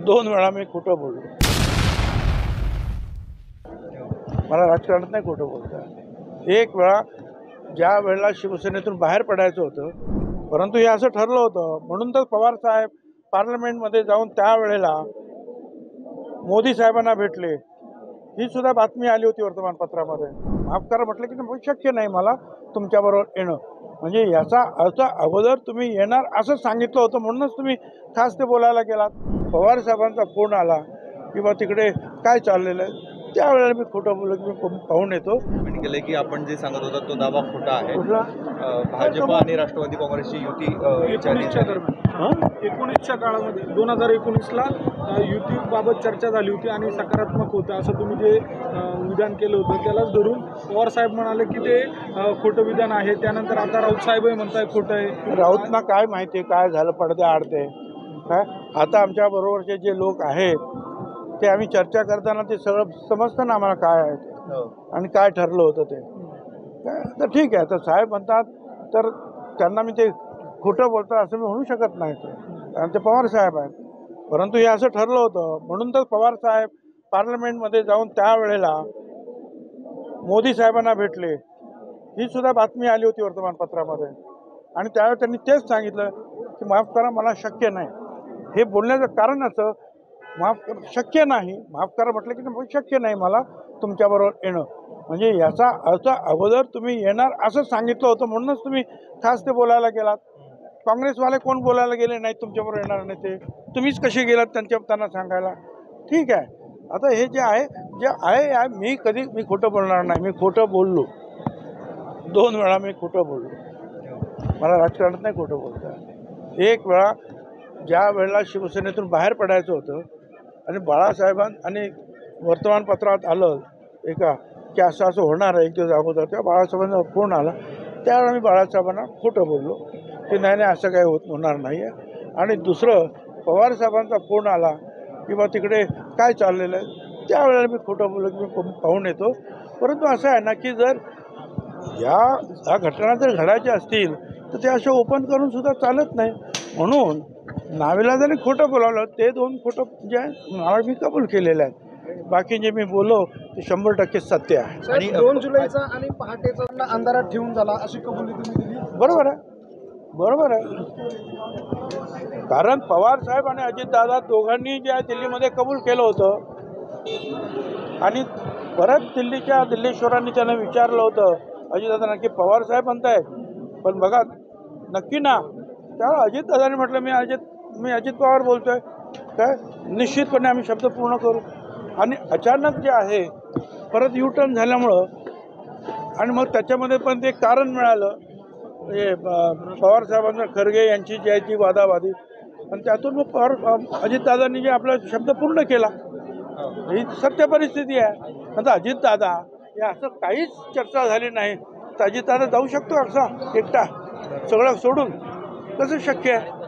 2 वेळा मी खोटं बोललो. मला राजकारणात नाही खोटं बोलता. एक वेळा ज्या वेळेला शिवसेनेतून बाहेर पडायचं होतं, परंतु हे असं ठरलं होतं म्हणून तर पवार साहेब पार्लमेंटमध्ये जाऊन त्यावेळेला मोदी साहेबांना भेटले. ही सुद्धा बातमी आली होती वर्तमानपत्रामध्ये. माफ करा म्हटलं की शक्य नाही मला तुमच्याबरोबर येणं. म्हणजे याचा अर्थ अगोदर तुम्ही येणार असं सांगितलं होतं म्हणूनच तुम्ही खास ते बोलायला गेलात. पवार साहेबांचा फोन आला किंवा तिकडे काय चाललेलं आहे त्यावेळेला मी खोटं बोललो की मी पाहून येतो. केलंय की आपण जे सांगत होता तो दावा खोटा आहे. कुठला? भाजप आणि राष्ट्रवादी काँग्रेसची युती 19च्या दरम्यान 19च्या काळामध्ये 2019ला युतीबाबत चर्चा झाली होती आणि सकारात्मक होतं असं तुम्ही जे विधान केलं होतं त्यालाच धरून पवार साहेब म्हणाले की ते खोटं विधान आहे. त्यानंतर आता राऊत साहेबही म्हणताय खोटं आहे. राऊतना काय माहिती आहे काय झालं पडद्या आडते काय. आता आमच्या बरोबरचे जे लोक आहेत ते आम्ही चर्चा करताना ते सगळं समजतं ना आम्हाला काय आहे ते आणि काय ठरलं होतं ते काय. तर ठीक आहे तर साहेब म्हणतात तर त्यांना मी ते खोटं बोलतात असं मी म्हणू शकत नाही ते कारण ते पवार साहेब आहेत. परंतु हे असं ठरलं होतं म्हणून तर पवार साहेब पार्लमेंटमध्ये जाऊन त्यावेळेला मोदी साहेबांना भेटले. ही सुद्धा बातमी आली होती वर्तमानपत्रामध्ये आणि त्यावेळेस त्यांनी तेच सांगितलं की माफ करा मला शक्य नाही. हे बोलण्याचं कारण असं शक्य नाही माफ करा म्हटलं की शक्य नाही मला तुमच्याबरोबर येणं. म्हणजे याचा अर्थ अगोदर तुम्ही येणार असं सांगितलं होतं म्हणूनच तुम्ही खास ते बोलायला गेलात. काँग्रेसवाले कोण बोलायला गेले नाहीत तुमच्याबरोबर येणार नाही ते तुम्हीच कसे गेलात त्यांना सांगायला. ठीक आहे आता हे जे आहे मी खोटं बोलणार नाही. मी खोटं बोललो 2 वेळा मी खोटं बोललो. मला राजकारणात नाही खोटं बोलता. एक वेळा ज्या वेळेला शिवसेनेतून बाहेर पडायचं होतं आणि बाळासाहेबांनी आणि वर्तमानपत्रात आलं एका की असं असं होणार आहे एक दिवस अगोदर तेव्हा बाळासाहेबांचा फोन आला. त्यावेळेला मी बाळासाहेबांना खोटं बोललो की नाही असं काही होणार नाही आहे. आणि दुसरं पवार साहेबांचा फोन आला किंवा तिकडे काय चाललेलं आहे त्यावेळेला मी खोटं बोललो की मी पाहून येतो. परंतु असं आहे ना की जर या घटना जर घडायच्या असतील तर ते असे ओपन करून सुद्धा चालत नाही. म्हणून नाविलाजाने खोटं बोलावलं ते 2 खोटं जे आहे मी कबूल केलेले आहेत. बाकी जे मी बोललो ते 100% सत्य आहे. आणि 2 जुलैचा आणि पहाटेचा अंधारात ठेवून झाला अशी कबुली तुम्ही दिली. बरोबर आहे कारण पवार साहेब आणि अजितदादा दोघांनी जे आहे दिल्लीमध्ये कबूल केलं होतं आणि परत दिल्लीश्वरांनी त्यांना विचारलं होतं अजितदादांना की पवार साहेब म्हणतायत पण बघा नक्की ना. त्यावेळेला अजितदादांनी म्हटलं मी अजित पवार बोलतोय काय निश्चितपणे आम्ही शब्द पूर्ण करू. आणि अचानक जे आहे परत युटर्न झाल्यामुळं आणि मग त्याच्यामध्ये पण ते कारण मिळालं हे पवार साहेबांना खरगे यांची जी आहे ती वादावादी आणि त्यातून मग अजितदादांनी जे आपला शब्द पूर्ण केला. ही सत्य परिस्थिती आहे. आता अजितदादा हे असं काहीच चर्चा झाली नाही तर अजितदादा जाऊ शकतो असा एकटा सगळं सोडून कसं शक्य आहे.